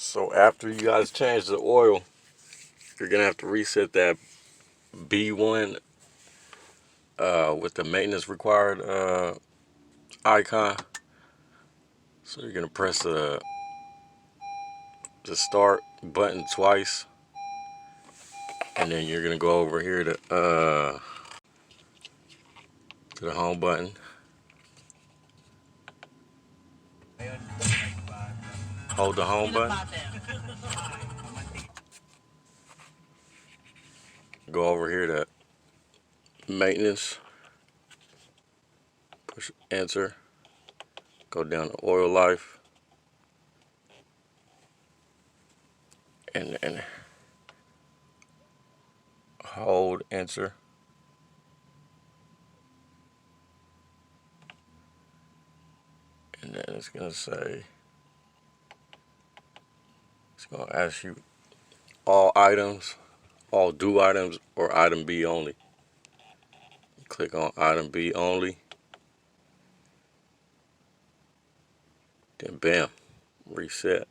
So after you guys change the oil, you're gonna have to reset that B1 with the maintenance required icon. So you're gonna press the start button twice, and then you're gonna go over here to the home button. Hold the home button. Go over here to maintenance. Push enter. Go down to oil life. And hold enter. And then it's gonna say, it's gonna ask you all items, all due items, or item B only. Click on item B only. Then bam, reset.